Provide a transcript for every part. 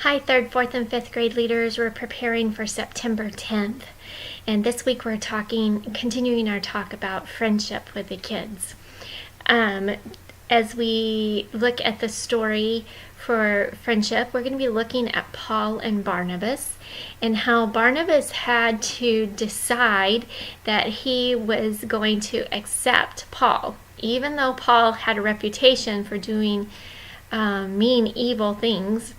Hi, 3rd, 4th, and 5th grade leaders. We're preparing for September 10th. And this week we're continuing our talk about friendship with the kids. As we look at the story for friendship, we're going to be looking at Paul and Barnabas and how Barnabas had to decide that he was going to accept Paul, even though Paul had a reputation for doing mean, evil things.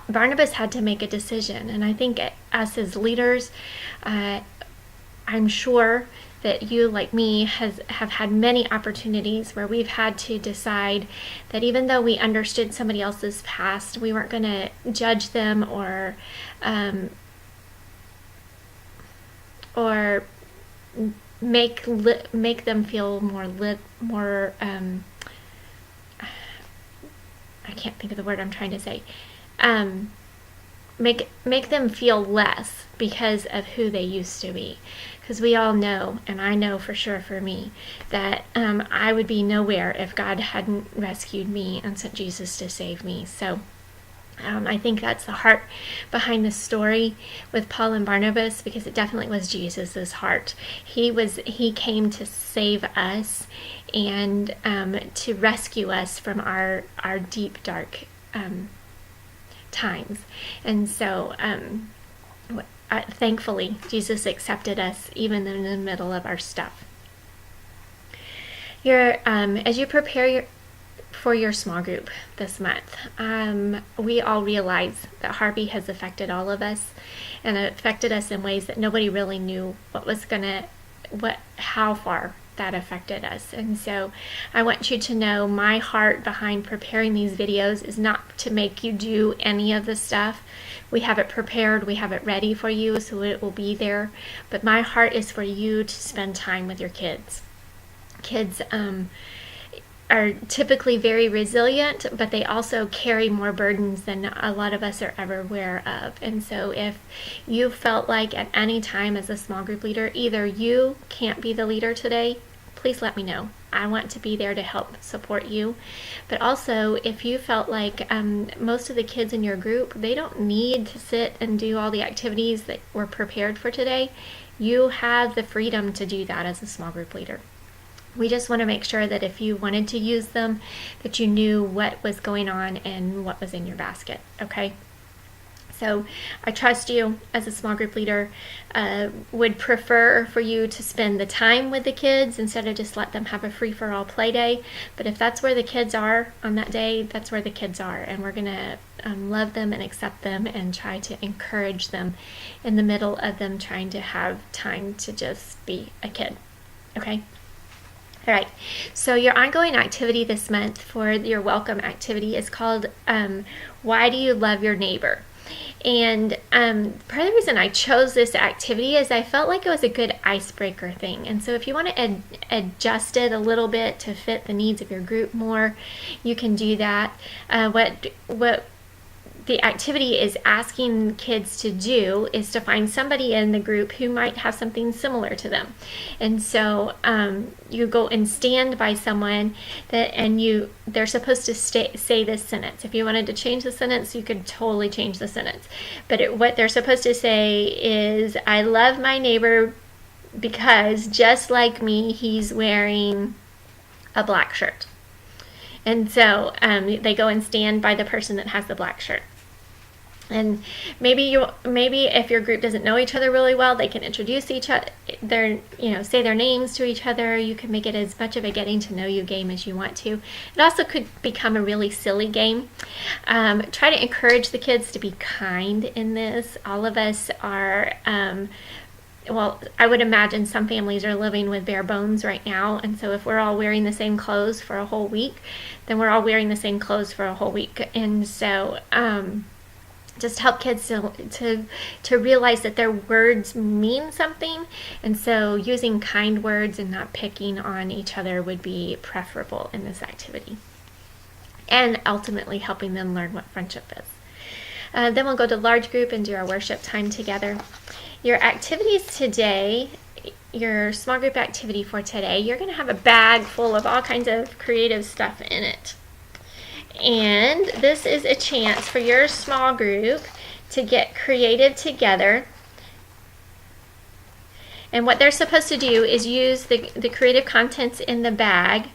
Barnabas had to make a decision, and I think us as leaders, I'm sure that you, like me, have had many opportunities where we've had to decide that even though we understood somebody else's past, we weren't going to judge them or make them feel more. I can't think of the word I'm trying to say. Make them feel less because of who they used to be. Because we all know, and I know for sure for me, that I would be nowhere if God hadn't rescued me and sent Jesus to save me. So I think that's the heart behind the story with Paul and Barnabas, because it definitely was Jesus's heart. He came to save us and to rescue us from our deep, dark times. And so thankfully Jesus accepted us even in the middle of our stuff. As you prepare for your small group this month, we all realize that Harvey has affected all of us, and it affected us in ways that nobody really knew how far that affected us. And so I want you to know my heart behind preparing these videos is not to make you do any of the stuff. We have it prepared, we have it ready for you, so it will be there. But my heart is for you to spend time with your kids. Kids are typically very resilient, but they also carry more burdens than a lot of us are ever aware of. And so if you felt like at any time as a small group leader, either you can't be the leader today, please let me know. I want to be there to help support you. But also, if you felt like most of the kids in your group, they don't need to sit and do all the activities that were prepared for today, you have the freedom to do that as a small group leader. We just want to make sure that if you wanted to use them, that you knew what was going on and what was in your basket, okay? So I trust you as a small group leader would prefer for you to spend the time with the kids instead of just let them have a free-for-all play day. But if that's where the kids are on that day, that's where the kids are. And we're going to love them and accept them and try to encourage them in the middle of them trying to have time to just be a kid, okay? All right, so your ongoing activity this month for your welcome activity is called Why Do You Love Your Neighbor? And part of the reason I chose this activity is I felt like it was a good icebreaker thing. And so if you want to adjust it a little bit to fit the needs of your group more, you can do that. What the activity is asking kids to do is to find somebody in the group who might have something similar to them. And so you go and stand by someone they're supposed to say this sentence. If you wanted to change the sentence, you could totally change the sentence. But what they're supposed to say is, I love my neighbor because just like me, he's wearing a black shirt. And so they go and stand by the person that has the black shirt. And maybe if your group doesn't know each other really well, they can introduce each other, say their names to each other. You can make it as much of a getting to know you game as you want to. It also could become a really silly game. Try to encourage the kids to be kind in this. All of us are I would imagine some families are living with bare bones right now, and so if we're all wearing the same clothes for a whole week, then we're all wearing the same clothes for a whole week. And so just help kids to realize that their words mean something, and so using kind words and not picking on each other would be preferable in this activity, and ultimately helping them learn what friendship is. Then we'll go to large group and do our worship time together. Your activities today, your small group activity for today, you're going to have a bag full of all kinds of creative stuff in it. And this is a chance for your small group to get creative together. And what they're supposed to do is use the creative contents in the bag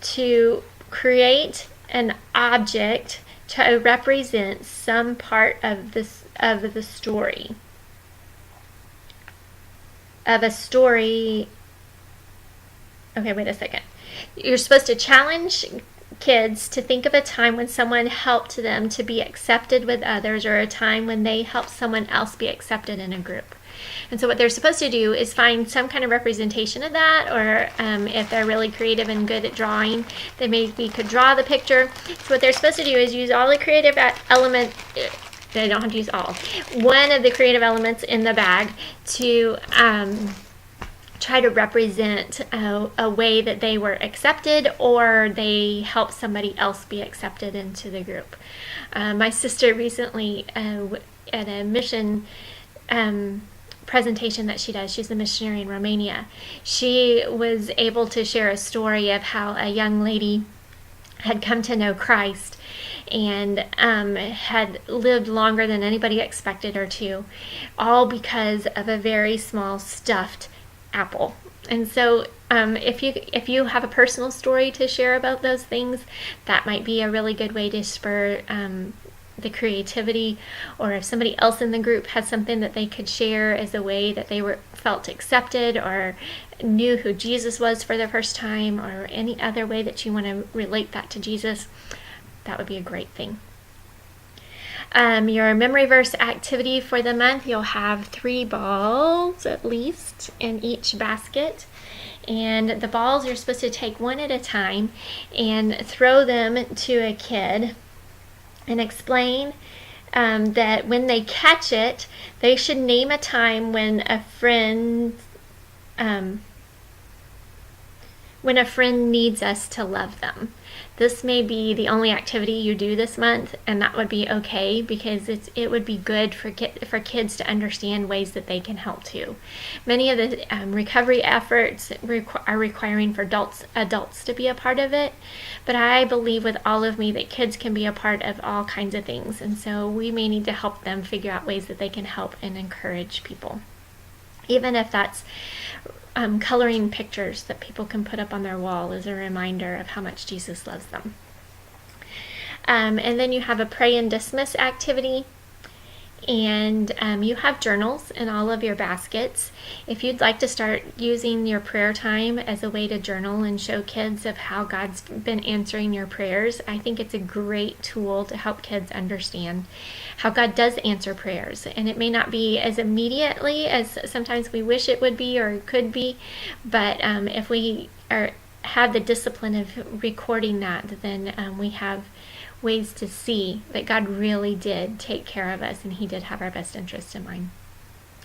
to create an object to represent some part of the story. Of a story. Okay, wait a second. You're supposed to challenge kids to think of a time when someone helped them to be accepted with others, or a time when they helped someone else be accepted in a group. And so what they're supposed to do is find some kind of representation of that, or if they're really creative and good at drawing, they maybe could draw the picture. So what they're supposed to do is use all the creative elements. They don't have to use all. One of the creative elements in the bag to try to represent a way that they were accepted, or they helped somebody else be accepted into the group. My sister recently, at a mission presentation that she does, she's a missionary in Romania, she was able to share a story of how a young lady had come to know Christ and had lived longer than anybody expected her to, all because of a very small stuffed apple. And so if you have a personal story to share about those things, that might be a really good way to spur the creativity. Or if somebody else in the group has something that they could share as a way that they felt accepted, or knew who Jesus was for the first time, or any other way that you want to relate that to Jesus, that would be a great thing. Your memory verse activity for the month, you'll have 3 balls at least in each basket. And the balls, you're supposed to take one at a time and throw them to a kid and explain that when they catch it, they should name a time when a friend needs us to love them. This may be the only activity you do this month, and that would be okay, because it would be good for kids to understand ways that they can help too. Many of the recovery efforts are requiring for adults to be a part of it, but I believe with all of me that kids can be a part of all kinds of things, and so we may need to help them figure out ways that they can help and encourage people. Even if that's coloring pictures that people can put up on their wall as a reminder of how much Jesus loves them. And then you have a pray and dismiss activity. And you have journals in all of your baskets. If you'd like to start using your prayer time as a way to journal and show kids of how God's been answering your prayers, I think it's a great tool to help kids understand how God does answer prayers. And it may not be as immediately as sometimes we wish it would be or could be, but if we have the discipline of recording that, then we have ways to see that God really did take care of us, and He did have our best interest in mind.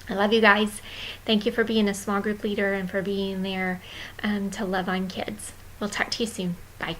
I love you guys. Thank you for being a small group leader and for being there to love on kids. We'll talk to you soon. Bye.